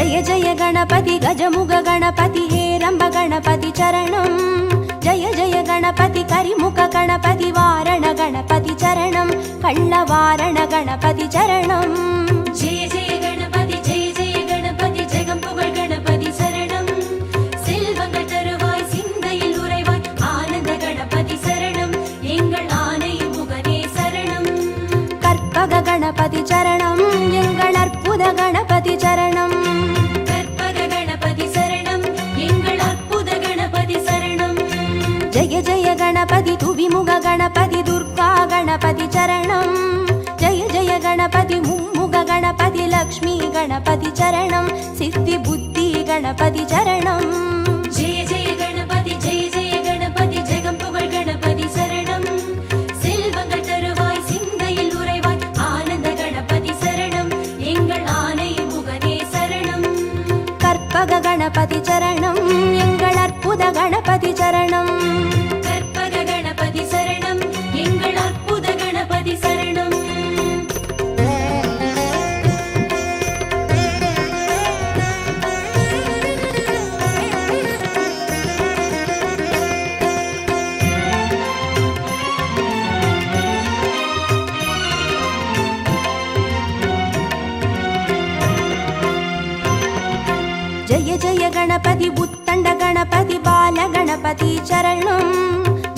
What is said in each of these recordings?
जय जय गणपति गजमुग गणपति हेरंब गणपति चरणं जय जय गणपति करिमुख गणपति वारण गणपति चरणं कल्लवारण गणपति चरणं जय जय गणपति जगம்புகழ் गणपति शरणं செல்வங்கள் தருவாய் சிந்தையில் உறைவாய் ஆனந்த கணபதி சரணம் எங்கள் ஆனை முகனே சரணம் கற்பக गणपति चरणं எங்கள் அற்புத गणपति चरणं கற்பக गणपति சரணம் எங்கள் அற்புத गणपति சரணம் जय जय गणपति तुविमुग गणपति दुर्गा गणपति चरणं जय जय गणपति मुम्मुग गणपति लक्ष्मी गणपति चरणं सिद्धि बुद्धि गणपति चरणं जय जय गणपति जगம்புகழ் गणपति शरणं செல்வங்கள் தருவாய் சிந்தையில் உறைவாய் ஆனந்த கணபதி சரணம் எங்கள் ஆனை முகனே சரணம் கற்பக गणपति चरणं எங்கள் அற்புத गणपति चरणं கற்பக गणपति சரணம் எங்கள் அற்புத கணபதி சரணம் जय जय गणपति बुत्तंड गणपति बाल गणपति चरणं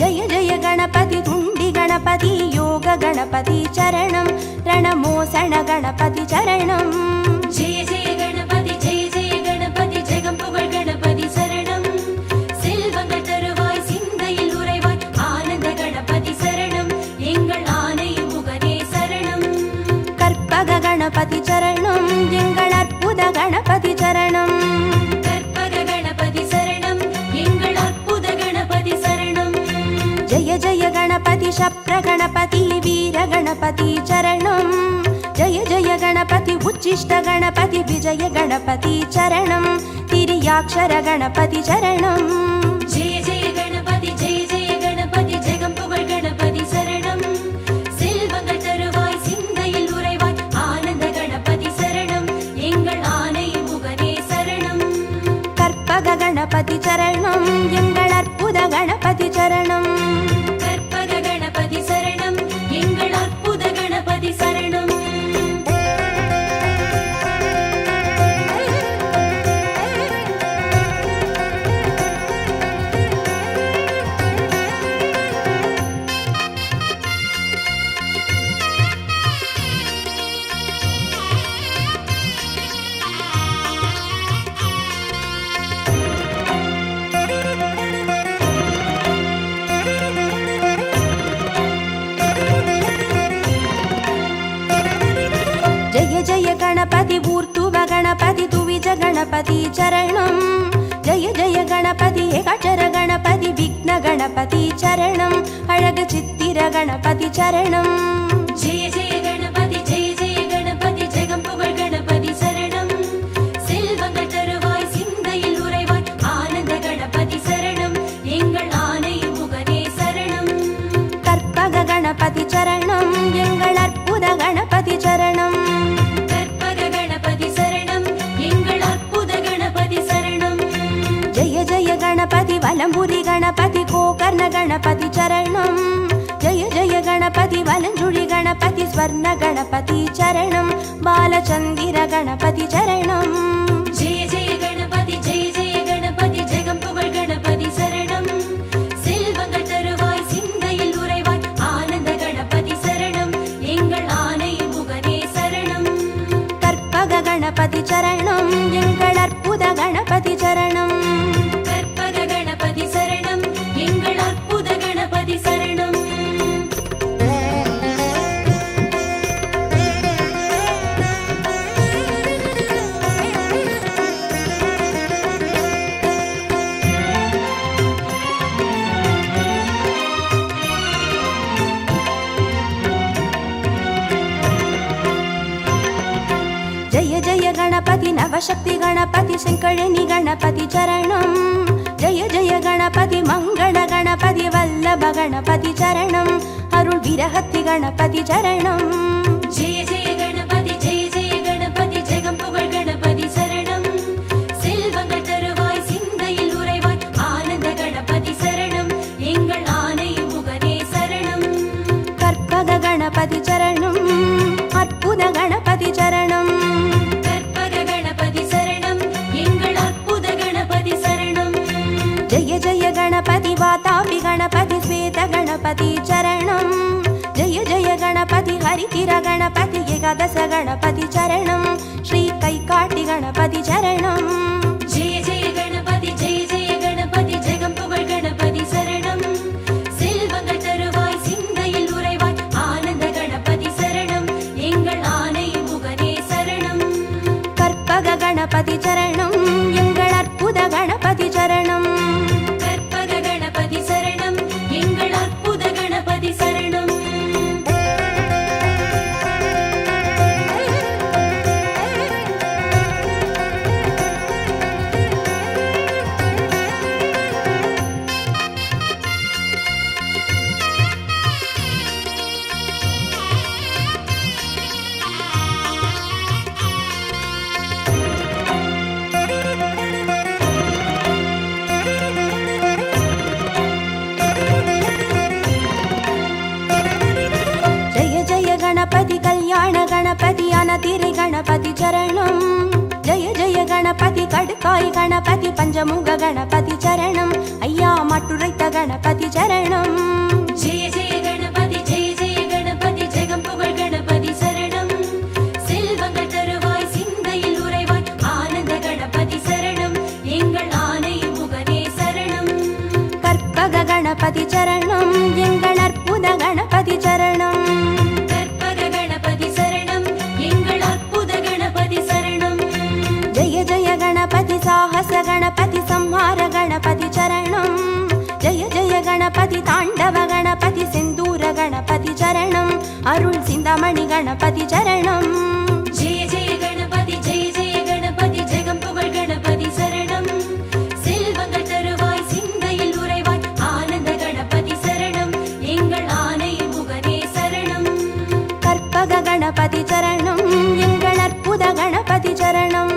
जय जय गणपति तुंडी गणपति योग गणपति चरणं रणमोसण गणपति चरणं जय जय गणपति जगம்புகழ் गणपति शरणं செல்வங்கள் தருவாய் சிந்தையில் உறைவாய் ஆனந்த கணபதி சரணம் எங்கள் ஆனை முகனே சரணம் கற்பக गणपति चरणं எங்கள் அற்புத गणपति चरणं கற்பக गणपति சரணம் எங்கள் அற்புத கணபதி சரணம் जय जय गणपति शप्र गणपति वीर गणपति चरणं जय जय गणपति उच्चिष्ट गणपति विजय गणपति चरणं तिर्याक्षर गणपति चरणं जय जय गणपति जगம்புகழ் गणपति शरणं செல்வங்கள் தருவாய் சிந்தையில் உறைவாய் ஆனந்த கணபதி சரணம் எங்கள் ஆனை முகனே சரணம் கற்பக गणपति चरणं எங்கள் அற்புத गणपति चरणं கற்பக गणपति சரணம் எங்கள் அற்புத கணபதி சரணம் जय जय गणपति ऊर्ध्व गणपति तुविज गणपति चरणं जय जय गणपति एकाक्षर गणपति विघ्न गणपति चरणं अழக சித்திர गणपति चरणं जय जय गणपति जगம்புகழ் गणपति शरणं செல்வங்கள் தருவாய் சிந்தையில் உறைவாய் ஆனந்த கணபதி சரணம் எங்கள் ஆனை முகனே சரணம் கற்பக गणपति चरणं எங்கள் அற்புத गणपति चरणं கற்பக गणपति சரணம் எங்கள் அற்புத கணபதி சரணம் जय जय गणपति वलंबुरी गणपति गोकर्ण गणपति चरणं जय जय गणपति वलंजुळि गणपति स्वर्ण गणपति चरणं बालचंदिर गणपति चरणं जय जय गणपति जगம்புகழ் गणपति शरणं செல்வங்கள் தருவாய் சிந்தையில் உறைவாய் ஆனந்த கணபதி சரணம் எங்கள் ஆனை முகனே சரணம் கற்பக गणपति चरणं எங்கள் அற்புத गणपति चरणं கற்பக गणपति சரணம் எங்கள் அற்புத கணபதி சரணம் जय जय गणपति नवशक्ति गणपति शंकरनि गणपति चरणं जय जय गणपति मंगल गणपति वल्लभ गणपति चरणं अरुள் विरहति गणपति चरणं जय जय गणपति जगம்புகழ் गणपति शरणं गणपति श्वेत गणपति चरणं जय जय गणपति हरितिर गणपति एकादश गणपति चरणं श्री कैकाटि गणपति चरणं जय जय गणपति जगं पुगழ் गणपति சரணம் செல்வங்கள் தருவாய் சிந்தையில் உறைவாய் ஆனந்த கணபதி சரணம் எங்கள் ஆனை முகனே சரணம் கற்பக गणपति चरणं எங்கள் அற்புத गणपति चरणं கற்பக கணபதி சரணம் எங்கள் அற்புத கணபதி சரணம் गणपति कल्याण गणपति अनतिरि गणपति चरणं जय जय गणपति कड्काय गणपति पंचमुख गणपति चरणं अय्या मट्टुरैत्त गणपति चरणं जय जय गणपति जगं पुगழ் गणपति சரணம் செல்வங்கள் தருவாய் சிந்தையில் உறைவாய் ஆனந்த கணபதி சரணம் எங்கள் ஆனை முகனே சரணம் கற்பக गणपति चरणं எங்கள் அற்புத गणपति चरणं गणपति साहस गणपति संहार गणपति चरणं जय जय गणपति ताण्डव गणपति सिन्दूर गणपति चरणं अरुள் सिन्दमणि गणपति चरणं जय जय गणपति जगं पुगழ் गणपति சரணம் செல்வங்கள் தருவாய் சிந்தையில் உறைவாய் ஆனந்த கணபதி சரணம் எங்கள் ஆனை முகனே சரணம் கற்பக गणपति चरणं எங்கள் அற்புத गणपति चरणं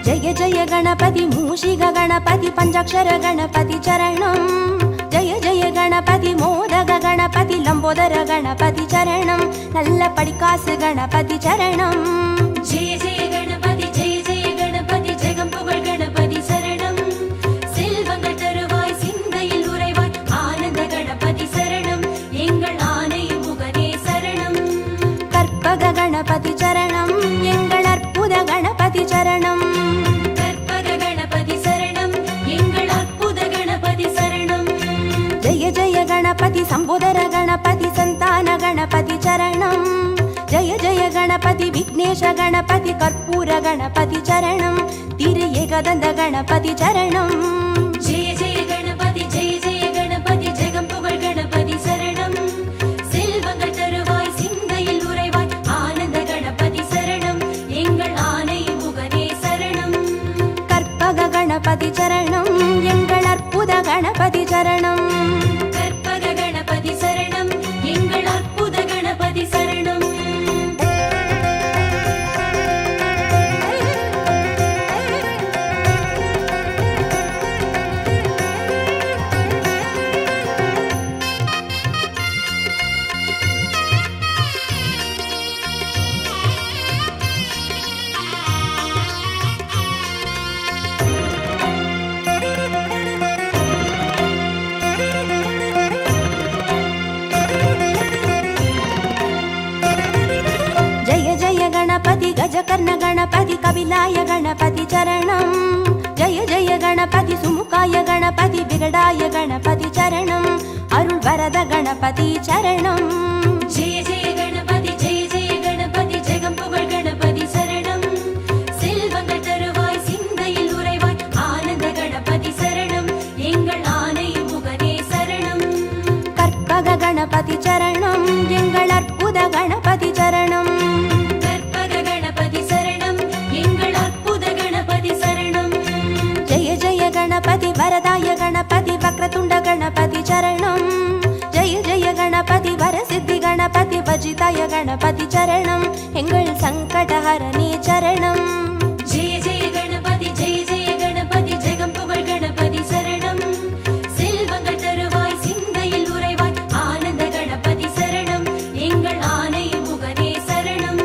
जय जय गणपति मूषिक गणपति पंचाक्षर गणपति चरणं जय जय गणपति मोदक गणपति लंबोदर गणपति चरणं नल्ल पडिकासु गणपति चरणं जय जय गणपति जगं पुगழ் गणपति சரணம் செல்வங்கள் தருவாய் சிந்தையில் உறைவாய் ஆனந்த கணபதி சரணம் எங்கள் ஆனை முகனே சரணம் கற்பக गणपति चरणं எங்கள் அற்புத गणपति चरणं जय जय गणपति संबोधर गणपति संतान गणपति चरणं जय जय गणपति विघ्नेश गणपति कर्पूर गणपति चरणं तिरु एकदन्त गणपति चरणं जय जय गणपति जगं पुगழ் गणपति சரணம் செல்வங்கள் தருவாய் சிந்தையில் உறைவாய் ஆனந்த கணபதி சரணம் எங்கள் ஆனை முகனே சரணம் கற்பக गणपति चरणं எங்கள் அற்புத गणपति चरणं கற்பக கணபதி சரணம் எங்கள் அற்புத கணபதி சரணம் गणपति गजकर्ण गणपति कपिलाय गणपति चरणं जय जय गणपति सुमुखाय गणपति विगडाय गणपति चरणं अरुள் वरद गणपति चरणं जय जय गणपति जगं पुगழ் गणपति சரணம் செல்வங்கள் தருவாய் சிந்தையில் உறைவாய் ஆனந்த கணபதி சரணம் எங்கள் ஆனை முகனே சரணம் கற்பக गणपति चरणं எங்கள் அற்புத गणपति चरणं गणपति वरदाय गणपति वक्रतुंड गणपति चरणं जय जय गणपति वरसिद्धि கணபதி சரணம் எங்கள் சங்கடஹரணே சரணம். ஜெய ஜெய கணபதி ஜெய ஜெய கணபதி ஜெகம் புகழ் கணபதி சரணம். செல்வங்கள் தருவாய் சிந்தையில் உறைவாய் ஆனந்த கணபதி சரணம் எங்கள் ஆனை முகனே சரணம்.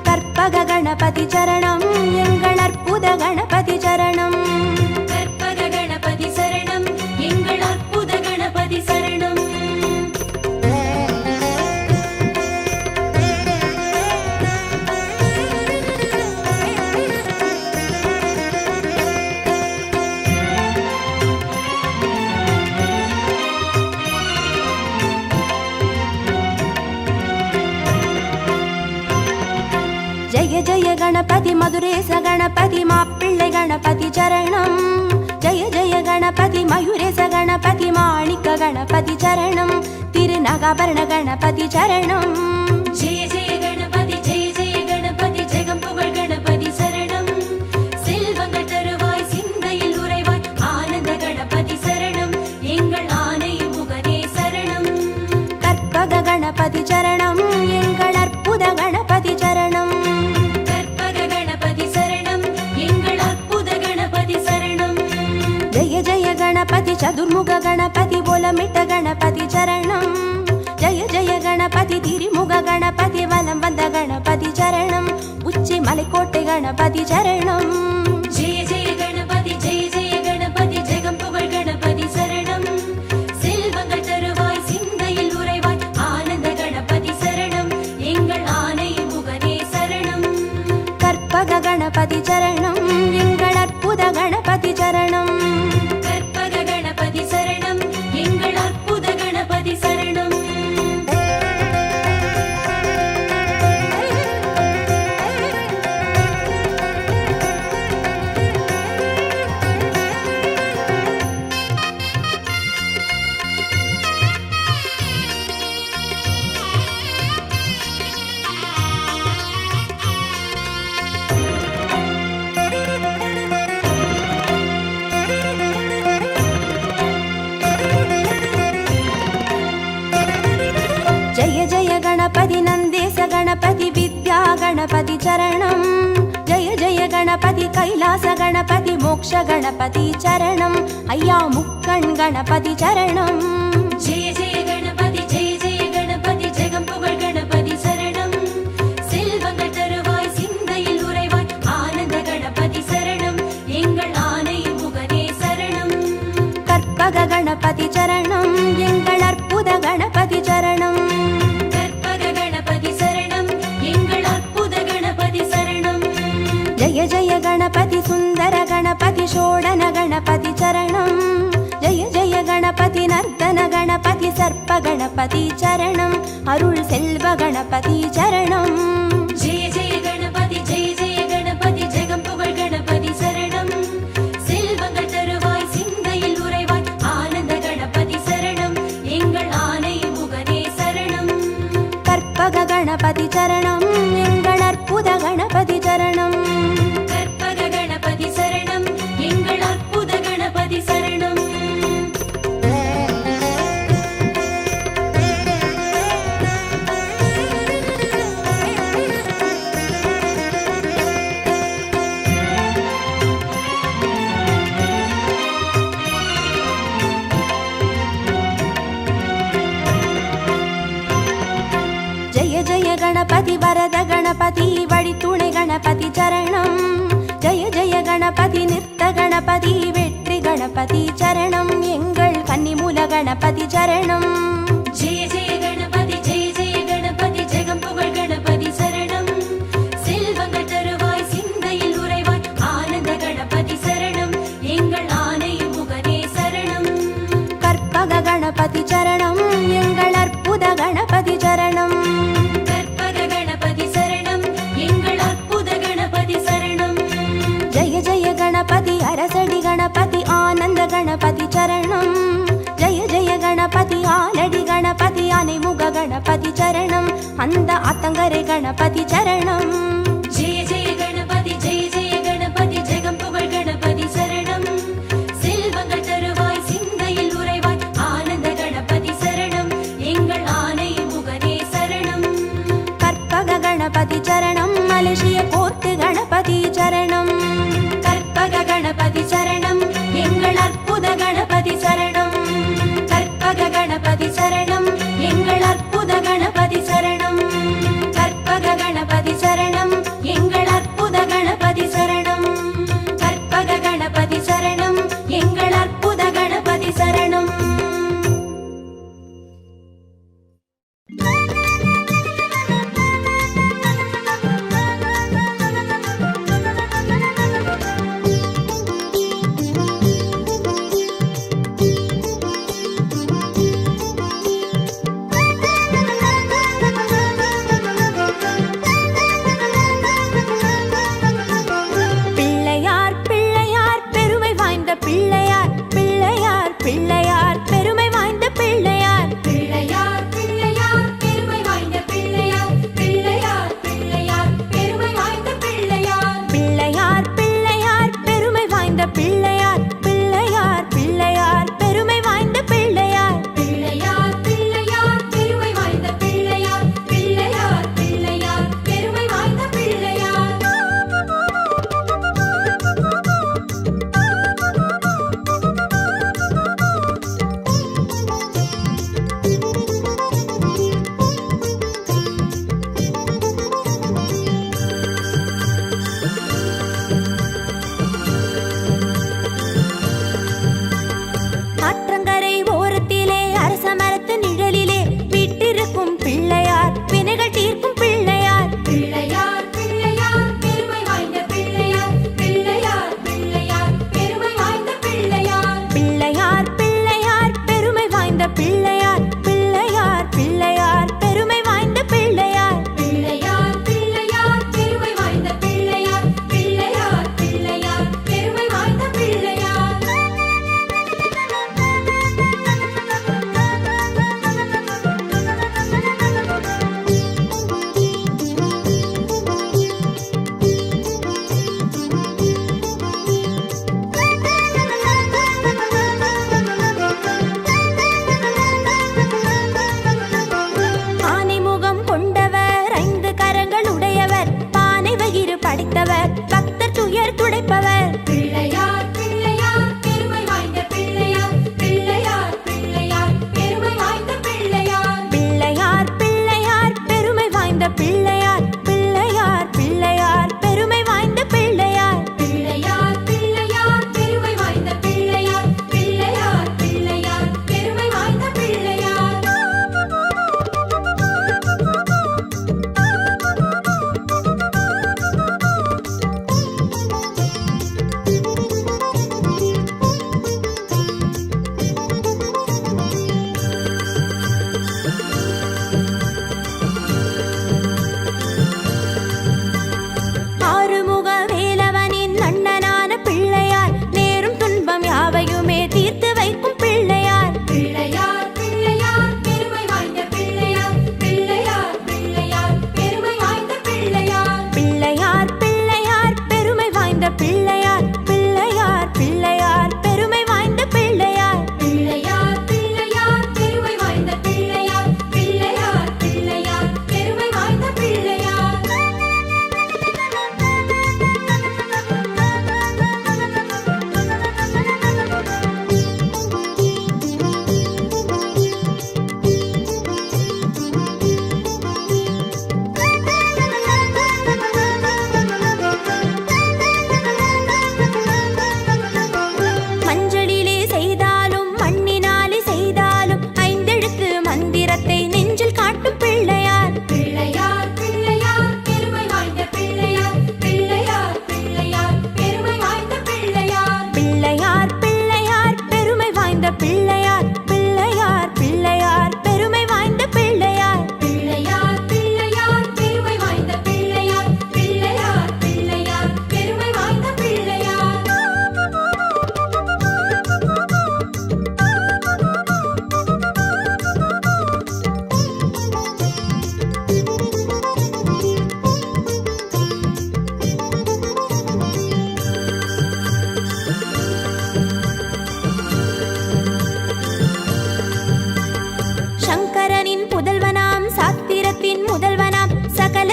கற்பக கணபதி சரணம் எங்கள் அற்புத கணபதி சரணம். கற்பக கணபதி சரணம் எங்கள் அற்புத கணபதி சரணம். ஜெய ஜெய கணபதி மதுரேச கணபதி மாப்பிள்ளை கணபதி சரணம். ஜெய ஜெய கணபதி மயூரேச கணபதி மாணிக்க கணபதி சரணம். திருநகாபரண கணபதி சரணம். ஜெய ஜெய கணபதி ஜெய ஜெய கணபதி ஜெகம் புகழ் கணபதி சரணம். செல்வங்கள் தருவாய் சிந்தையில் உறைவாய் ஆனந்த கணபதி சரணம் எங்கள் ஆனை முகனே சரணம். கற்பக கணபதி சரணம் எங்கள் அற்புத கணபதி சரணம். கற்பக கணபதி சரணம் எங்கள் அற்புத கணபதி சரணம். ஜெய ஜெய கணபதி சதுர்முக கணபதி போலமிட்ட கணபதி சரணம். ஜெய ஜெய கணபதி திரிமுக கணபதி வலம் வந்த கணபதி சரணம். உச்சி மலைக்கோட்டை கணபதி சரணம். ஜெய ஜெய கணபதி ஜெய ஜெய கணபதி ஜெகம் புகழ் கணபதி சரணம். செல்வங்கள் தருவாய் சிந்தையில் உறைவாய் ஆனந்த கணபதி சரணம் எங்கள் ஆனை முகனே சரணம். கற்பக கணபதி சரணம் எங்கள் அற்புத கணபதி சரணம். கற்பக கணபதி சரணம் எங்கள் அற்புத கணபதி சரணம். ஜெய ஜெய கணபதி நந்தேச கணபதி வித்யா கணபதி சரணம். ஜெய ஜெய கணபதி கைலாச கணபதி மோக்ஷ கணபதி சரணம். ஐயா முக்கண் கணபதி சரணம். ஜெய ஜெய கணபதி ஜெய ஜெய கணபதி ஜெகம் புகழ் கணபதி சரணம். செல்வங்கள் தருவாய் சிந்தையில் உறைவாய் ஆனந்த கணபதி சரணம் எங்கள் ஆனை முகனே சரணம். கற்பக கணபதி சரணம் எங்கள் அற்புத கணபதி சரணம். கற்பக கணபதி சரணம் எங்கள் அற்புத கணபதி சரணம். ஜெய ஜெய கணபதி சுந்தர கணபதி ஷோடன கணபதி சரணம். ஜெய ஜெய கணபதி நர்த்தன கணபதி சர்ப்ப கணபதி சரணம். அருள் செல்வ கணபதி சரணம். ஜெய ஜெய கணபதி ஜெய ஜெய கணபதி ஜெகம் புகழ் கணபதி சரணம். செல்வங்கள் தருவாய் சிந்தையில் உறைவாய் ஆனந்த கணபதி சரணம் எங்கள் ஆனை முகனே சரணம். கற்பக கணபதி சரணம் எங்கள் அற்புத கணபதி சரணம். கற்பக கணபதி சரணம் எங்கள் அற்புத கணபதி சரணம். ஜெய ஜெய கணபதி வரத கணபதி வழித்துணை கணபதி சரணம். ஜெய ஜெய கணபதி நிறுத்த கணபதி வெற்றி கணபதி சரணம் எங்கள் கன்னிமூல கணபதி சரணம். ஜெய ஜெய கணபதி ஜெய ஜெய கணபதி ஜெகம் புகழ் கணபதி சரணம். செல்வங்கள் தருவாய் சிந்தையில் உறைவாய் ஆனந்த கணபதி சரணம் எங்கள் ஆனை முகனே சரணம். கற்பக கணபதி சரணம் எங்கள் அற்புத கணபதி சரணம். கற்பக கணபதி சரணம் எங்கள் அற்புத கணபதி சரணம். ஜெய ஜெய கணபதி அரசடி கணபதி ஆனந்த கணபதி சரணம். ஜெய ஜெய கணபதி ஆலடி கணபதி அனைமுக கணபதி சரணம். அந்த ஆத்தங்கரை கணபதி சரணம். ஜெய ஜெய கணபதி ஜெய ஜெய கணபதி ஜெகம் புகழ் கணபதி சரணம். செல்வங்கள் தருவாய் சிந்தையில் உறைவாய் ஆனந்த கணபதி சரணம் எங்கள் ஆனை முகனே சரணம்.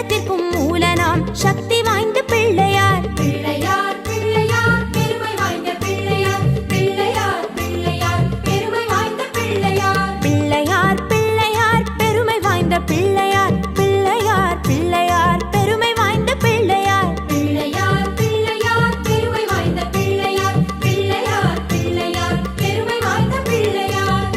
சகலத்திற்கும் மூலனாம் சக்தி வாய்ந்த பிள்ளையார். பிள்ளையார் பிள்ளையார் பெருமை வாய்ந்த பிள்ளையார். பிள்ளையார் பிள்ளையார் பெருமை வாய்ந்த பிள்ளையார். பிள்ளையார் பிள்ளையார் பெருமை வாய்ந்த பிள்ளையார். பிள்ளையார் பிள்ளையார் பெருமை வாய்ந்த பிள்ளையார். பிள்ளையார் பிள்ளையார் பெருமை வாய்ந்த பிள்ளையார். பிள்ளையார் பிள்ளையார் பெருமை வாய்ந்த பிள்ளையார்.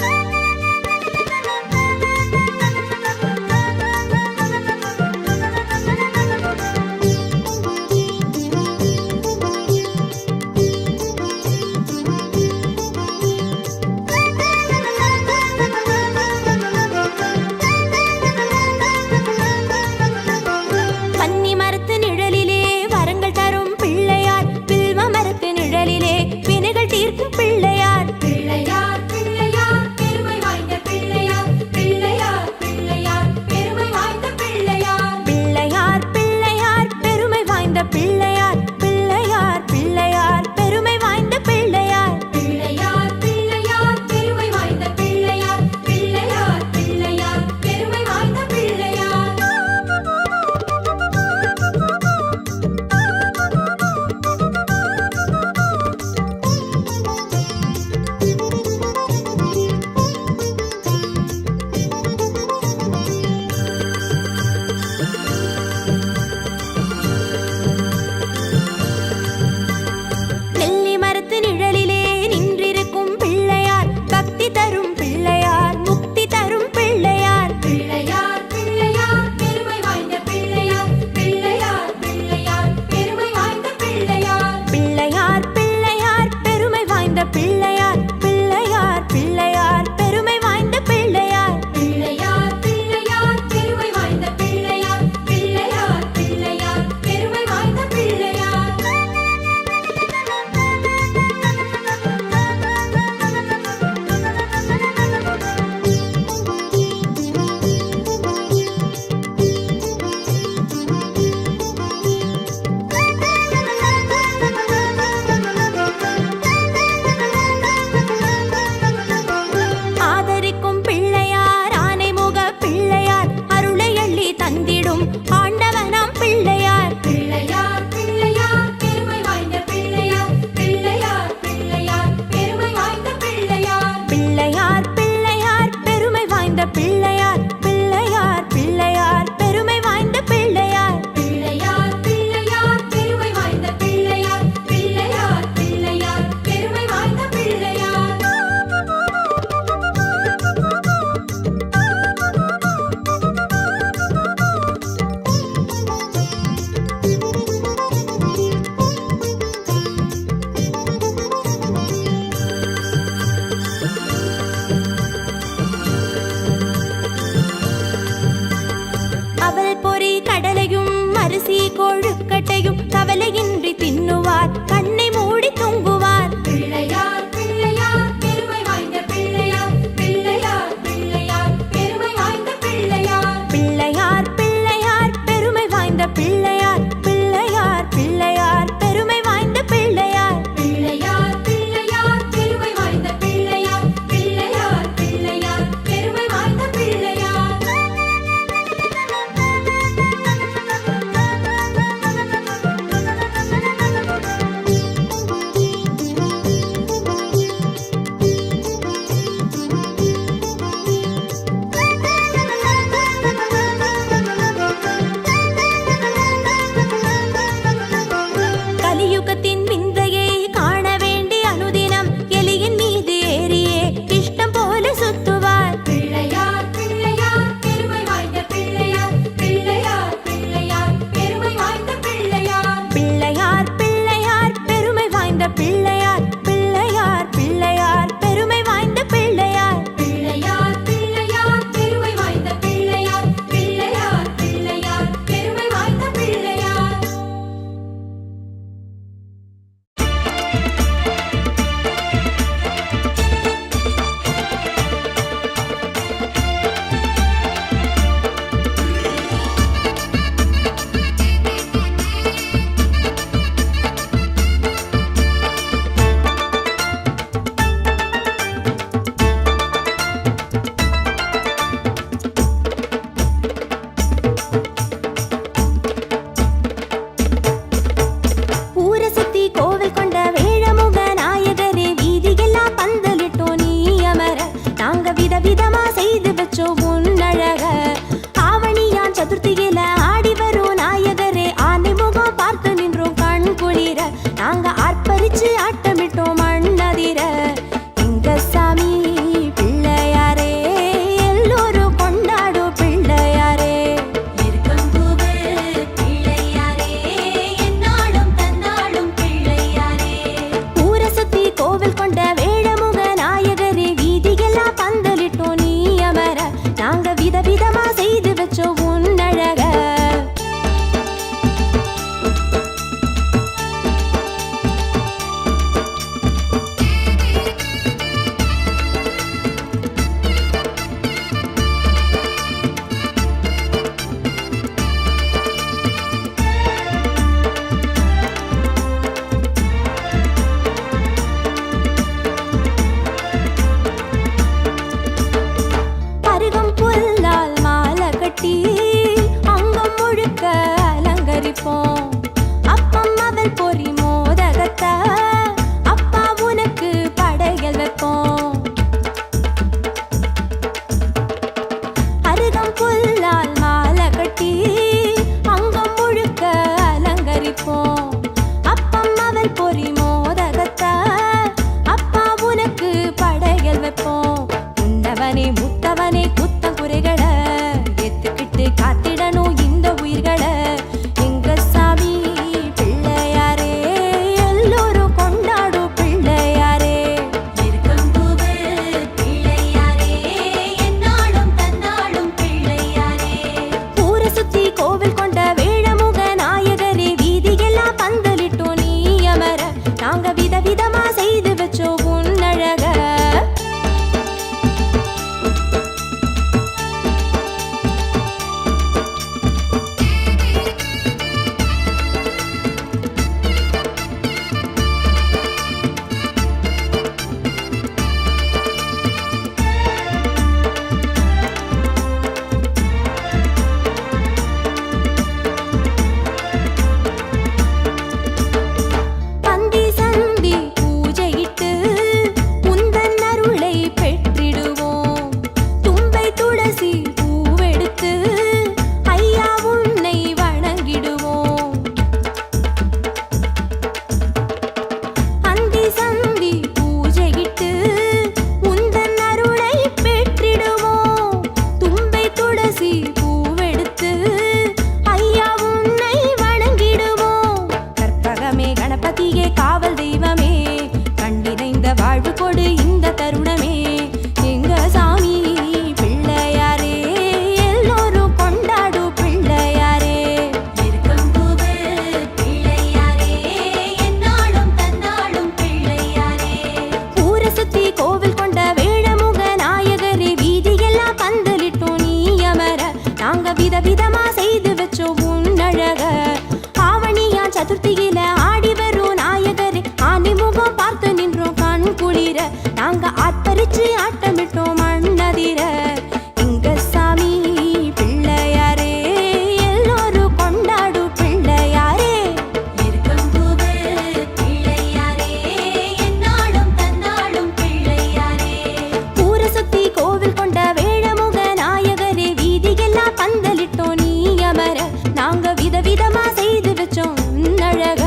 பன்னி மரத்து நிழலிலே வரங்கள் தரும் பிள்ளையார். வில்வ மரத்து நிழலிலே வினைகள் தீர்க்கும் பிள்ளையார். பிள்ளையார் பிள்ளையார் பெருமை வாய்ந்த பிள்ளையார். பிள்ளையார் பிள்ளையார் பெருமை வாய்ந்த பிள்ளையார். பிள்ளையார் பிள்ளையார் பெருமை வாய்ந்த பிள்ளையார். பிள்ளையார் பிள்ளையார் பெருமை வாய்ந்த பிள்ளையார். பிள்ளையார் பிள்ளையார் பெருமை வாய்ந்த பிள்ளையார். பிள்ளையார் பிள்ளையார் பெருமை வாய்ந்த பிள்ளையார். நெல்லி மரத்து நிழலிலே நின்றிருக்கும் பிள்ளையார். பக்தி தரும் பிள்ளையார். முக்தி தரும் பிள்ளையார். பிள்ளையார் பிள்ளையார் பெருமை வாய்ந்த பிள்ளையார். பிள்ளையார் பிள்ளையார் பெருமை வாய்ந்த பிள்ளையார். பிள்ளையார் பிள்ளையார் பெருமை வாய்ந்த பிள்ளையார். பிள்ளையார் பிள்ளையார் பெருமை வாய்ந்த பிள்ளையார். பிள்ளையார் பிள்ளையார் பெருமை வாய்ந்த பிள்ளையார். பிள்ளையார் பிள்ளையார் பெருமை வாய்ந்த பிள்ளையார். ஆதரிக்கும் பிள்ளையார். ஆனைமுக பிள்ளையார். அருளை அள்ளி தந்திடும் ஆண்டவனாம் பிள்ளையார். பிள்ளையார் பிள்ளையார் பெருமை வாய்ந்த பிள்ளையார். பிள்ளையார் பிள்ளையார் பெருமை வாய்ந்த பிள்ளையார். பிள்ளையார் பிள்ளையார் பெருமை வாய்ந்த பிள்ளையார். பிள்ளையார் பிள்ளையார் பெருமை வாய்ந்த பிள்ளையார். பிள்ளையார் பிள்ளையார் பெருமை வாய்ந்த பிள்ளையார். பிள்ளையார் பிள்ளையார் பெருமை வாய்ந்த பிள்ளையார். அவல் பொறி கடலையும் அரிசி கொழுக்கட்டையும் கவலையின்றி தின்னுவார். கண்ணை மூடி தூங்குவார். பிள்ளையார் பிள்ளையார் பெருமை வாய்ந்த பிள்ளையார். பிள்ளையார் பிள்ளையார் பெருமை வாய்ந்த பிள்ளையார். பிள்ளையார் பிள்ளையார் பெருமை வாய்ந்த பிள்ளையார். பிள்ளையார் பிள்ளையார் பெருமை வாய்ந்த பிள்ளையார். பிள்ளையார் பிள்ளையார் பெருமை வாய்ந்த பிள்ளையார். பிள்ளையார் பிள்ளையார் பெருமை வாய்ந்த பிள்ளையார். விதவிதமா செய்து வச்சோம் உன்னழக. ஆவணியான் சதுர்த்தியில ஆடி வரும் நாயகரே, ஆனை முகம் பார்த்து நின்றோம் கண் குளிர. நாங்க ஆர்ப்பரிச்சு ஆட்டமிட்டோம் மண்ணதிர. எங்க சாமி பிள்ளையாரே, எல்லோரும் கொண்டாடும் பிள்ளையாரே. இருக்கம்பூவு பிள்ளையாரே, எந்நாளும் தன்னாளும் பிள்ளையாரே. ஊரை சுத்தி கோவில் கொண்ட வேழமுக நாயகரே, வீதியெல்லாம் பந்தலிட்டோம் நீ அமர. நாங்க விதவிதமா செய்து வச்சோம் உன்னழக. அருகம் புல்லால் மாலை கட்டி அங்கம் முழுக்க அலங்கரிப்போம். அப்பம் அவள் பொறி மோதகத்தை அப்பா உனக்கு படையல் வைப்போம். அருகம் புல்லால் மாலை கட்டி அங்கம் முழுக்க அலங்கரிப்போம். அப்பம் அவள் பொறி மோதகத்தை அப்பா உனக்கு படையல் வைப்போம். உன்னவனே முத்தவனே குத்தம் குறைகளை எத்துக்கிட்டு காத்திடணும் இந்த உயிர்களை. எங்க சாமி பிள்ளையாரே, எல்லோரும் கொண்டாடும் பிள்ளையாரே. இருக்கம்பூவு பிள்ளையாரே, எந்நாளும் தன்னாளும் பிள்ளையாரே. ஊரை சுத்தி கோவில் கொண்ட வேழமுக நாயகரே, வீதியெல்லாம் பந்தலிட்டோம் நீ அமர. நாங்க விதவிதமா செய்து வச்சோம் உன்னழக. பந்தி சந்தி பூஜையிட்டு உந்தன் அருளை பெற்றிடுவோம். தும்பை துளசி பூவெடுத்து ஐயா உன்னை வணங்கிடுவோம். பந்தி சந்தி பூஜையிட்டு உந்தன் அருளை பெற்றிடுவோம். தும்பை துளசி பூவெடுத்து ஐயா உன்னை வணங்கிடுவோம். கற்பகமே கணபதியே காவல் தெய்வமே, கண்டிணைந்த வாழ்வு கொடு இந்த தருணமே. எங்க சாமி பிள்ளையாரே, எல்லோரும் கொண்டாடும் பிள்ளையாரே. இருக்கம்பூவு பிள்ளையாரே, எந்நாளும் தன்னாளும் பிள்ளையாரே. ஊரை சுத்தி கோவில் கொண்ட வேழமுக நாயகரே, வீதியெல்லாம் பந்தலிட்டோம் நீ அமர. நாங்க விதவிதமா செய்து வச்சோம் உன்னழக. ஆவணியான் சதுர்த்தியில ஆடி வரும் நாயகரே, ஆனை முகம் பார்த்து நின்றோம் கண் குளிர. நாங்க ஆர்ப்பரிச்சு ஆட்டமிட்டோம் மண்ணதிர. எங்க சாமி பிள்ளையாரே, எல்லோரும் கொண்டாடும் பிள்ளையாரே. இருக்கம்பூவு பிள்ளையாரே, எந்நாளும் தன்னாளும் பிள்ளையாரே. ஊரை சுத்தி கோவில் கொண்ட வேழமுக நாயகரே, வீதியெல்லாம் பந்தலிட்டோம் நீ அமர. நாங்க விதவிதமா செய்து வச்சோம் உன்னழக.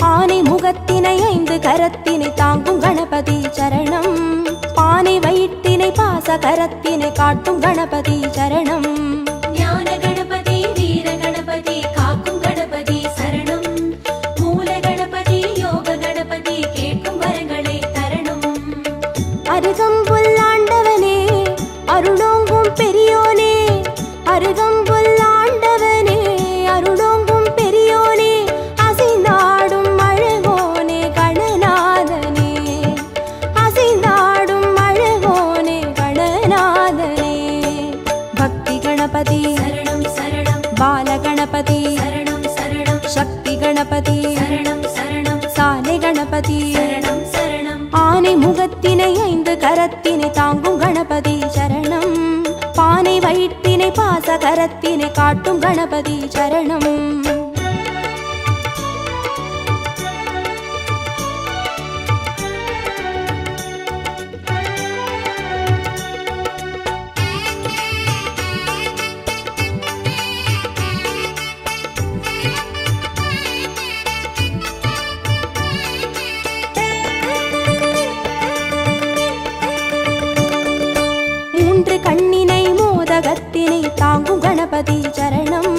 ஆனை முகத்தினை 5 கரத்தினை தாங்கும் கணபதி சரணம். பானை வயிற்றினை பாச கரத்தினை காட்டும் கணபதி சரணம். ஞான கணபதி வீர கணபதி காக்கும் கணபதி சரணம். மூல கணபதி யோக கணபதி கேட்கும் வரங்களை தரணும். அருகம்புல் ஆண்டவனே, அருளோங்கும் பெரியோனே. அருகம்புல் ஆண்டவனே, அருளோங்கும் பெரியோனே. அசைந்தாடும் அழகோனே கணநாதனே. அசைந்தாடும் அழகோனே கணநாதனே. பக்தி கணபதி சரணம் சரணம் பால கணபதி சரணம் சரணம் சக்தி கணபதி சரணம் சரணம் சாலை கணபதி சரணம் சரணம் ஆனை முகத்தினை 5 கரத்தினை தாங்கும் கணபதி சரணம். பானை வயிற்றினை பாச கரத்தினை காட்டும் கணபதி சரணம். கண்ணினை மோதகத்தினை தாங்கும் கணபதி சரணம்.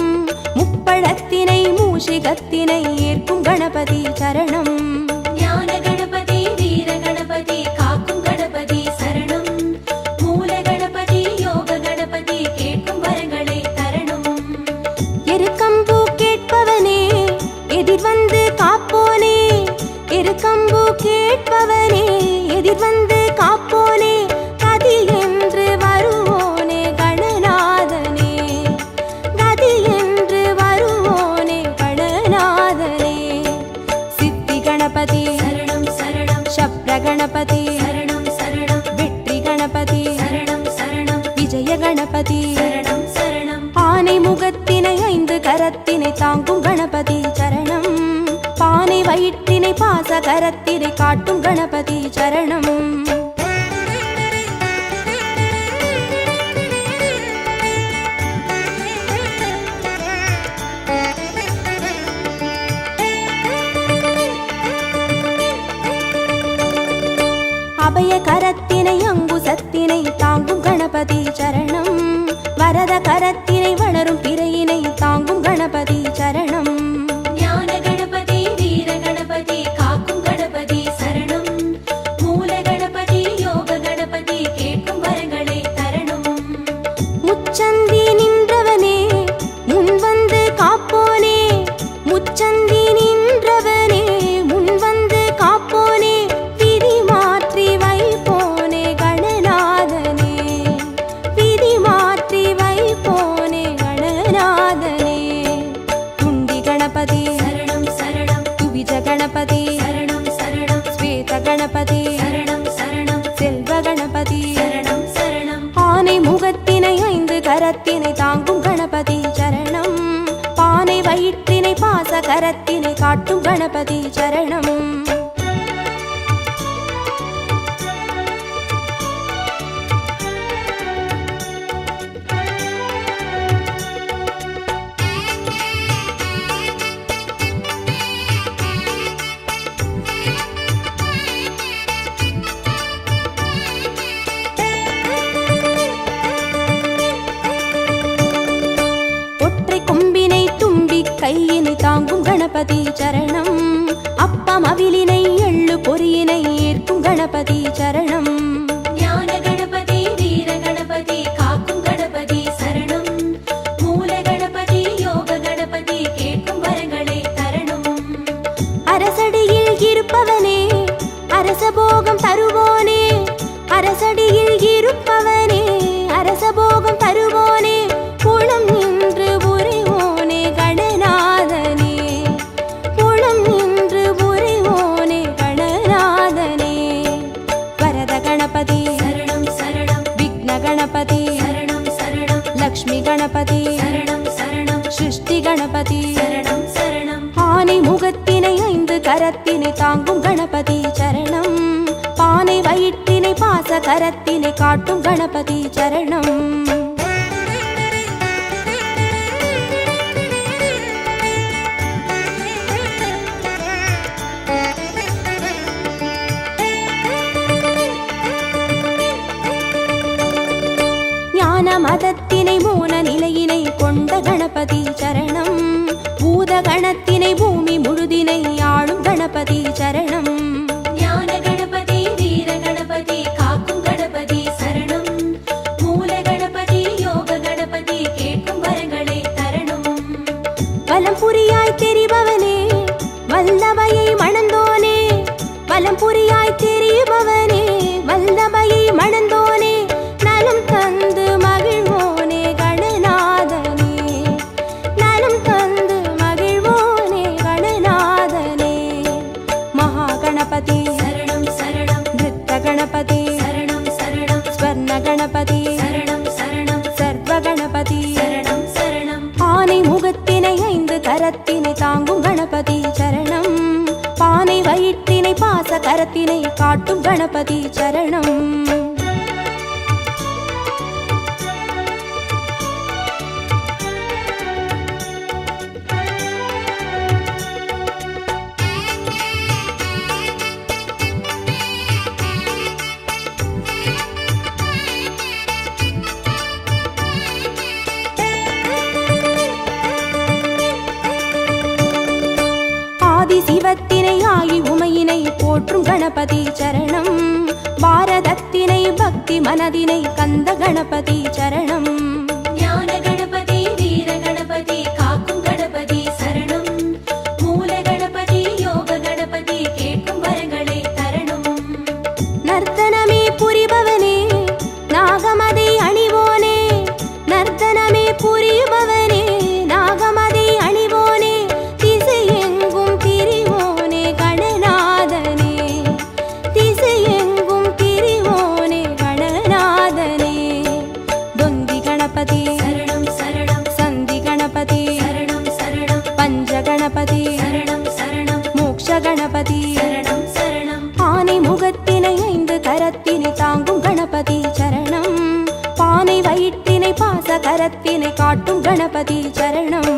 முப்பழத்தினை மூஷிகத்தினை ஏற்கும் கணபதி சரணம். ஞான கணபதி வீர கணபதி காக்கும் கணபதி சரணம். மூல கணபதி யோக கணபதி கேட்கும் வரங்களை தரணும். எருக்கம்பூ கேட்பவனே எதிர் வந்து காப்போனே. எருக்கம்பூ கேட்பவனே எதிர் வந்து காப்போனே. கதி என்று வருவோனே கணநாதனே. கதி என்று வருவோனே கணநாதனே. சித்தி கணபதி சரணம் சரணம். சப்ர கணபதி சரணம் சரணம். வெற்றி கணபதி சரணம் சரணம். விஜய கணபதி சரணம் சரணம். ஆனை முகத்தினை 5 கரத்தினை தாங்கும் கணபதி சரணம். பானை வயிற்றினை பாச கரத்தினை காட்டும் கணபதி சரணம். அபய கரத்தினை அங்குசத்தினை தாங்கும் கணபதி சரணம். வரத கரத்தினை வளரும் பிறையினை தாங்கும் கணபதி சரணம். ஞான கணபதி வீர கணபதி காக்கும் கணபதி சரணம். மூல கணபதி யோக கணபதி கேட்கும் வரங்களை தரணும். முச்சந்தி நின்றவனே முன் வந்து காப்போனே. முச்சந்தி நின்றவனே முன் வந்து காப்போனே. விதி மாற்றி வைப்போனே கணநாதனே. விதி மாற்றி வைப்போனே கணநாதனே. துண்டி கணபதி சரணம் சரணம். துவிஜ கணபதி சரணம் சரணம். ஸ்வேத கணபதி சரணம் சரணம். செல்வ கணபதி சரணம் சரணம். ஆனை முகத்தினை 5 கரத்தினை தாங்கும் கணபதி சரணம். பானை வயிற்றினை பாச கரத்தினை காட்டும் கணபதி சரணம். ஒற்றை கொம்பினை தும்பி கையினை தாங்கும் கணபதி சரணம். அப்பம் அவிலினை எள்ளு பொறியினை ஏற்கும் கணபதி சரணம். ஞான கணபதி வீர கணபதி காக்கும் கணபதி சரணம். மூல கணபதி யோக கணபதி கேட்கும் வரங்களை தரணும். அரசடியில் இருப்பவனே அரசபோகம் தருவோனே. அரசடியில் இருப்பவனே அரசபோகம் தருவோனே. குளம் நின்று புரிவோனே கணநாதனே. குளம் நின்று புரிவோனே கணநாதனே. வரத கணபதி சரணம் சரணம். விக்ன கணபதி சரணம் சரணம். லக்ஷ்மி கணபதி சரணம் சரணம். சிருஷ்டி கணபதி சரணம் சரணம். ஆனை முகத்தினை 5 கரத்தினை தாங்கும் கணபதி சரணம். பானை வயிற்றினை பாச கரத்தினை காட்டும் கணபதி சரணம். ஞான மதத்தினை மோன நிலையினை கொண்ட கணபதி சரணம். பூத கணத்தினை பூமி முழுதினை ஆளும் கணபதி சரணம். ஞான கணபதி வீர கணபதி காக்கும் கணபதி சரணம். மூல கணபதி யோக கணபதி கேட்கும் வரங்களை தரணும். வலம் புரியாய் தெரிபவனே வல்லபையை மணந்தோனே. வலம் புரியாய் தெரிபவனே வல்லபையை மணந்தோனே. நலம் தந்து மகிழ்வோனே கணநாதனே. நலம் தந்து மகிழ்வோனே கணபதி சரணம் சரணம் சர்வ கணபதி சரணம் சரணம் ஆனை முகத்தினை 5 கரத்தினை தாங்கும் கணபதி சரணம் பானை வயிற்றினை பாச கரத்தினை காட்டும் கணபதி சரணம் ஆதி சிவத்தினை ஆகி உமையினை போற்றும் கணபதி சரணம் பாரதத்தினை பக்தி மனதினை கந்த கணபதி சரணம் ஞான கணபதி வீர கணபதி காக்கும் கணபதி சரணம் மூல கணபதி யோக கணபதி கேட்கும் வரங்களை தரணும் நர்த்தனமே புரிபவனே நாகமதை அணிவோனே நர்த்தனமே புரிபவனே நாகமதை அணிவோனே திசையெங்கும் திரிவோனே கணநாதனே திசையெங்கும் திரிவோனே கணநாதனே தொந்தி கணபதி சரணம் சரணம் சந்தி கணபதி சரணம் சரணம் பஞ்ச கணபதி சரணம் சரணம் மோக்ஷ கணபதி சரணம் சரணம் ஆனை முகத்தினை 5 கரத்தினை தாங்கும் கணபதி சரணம் பானை வயிற்றினை பாச கரத்தினை காட்டும் கணபதி சரணம்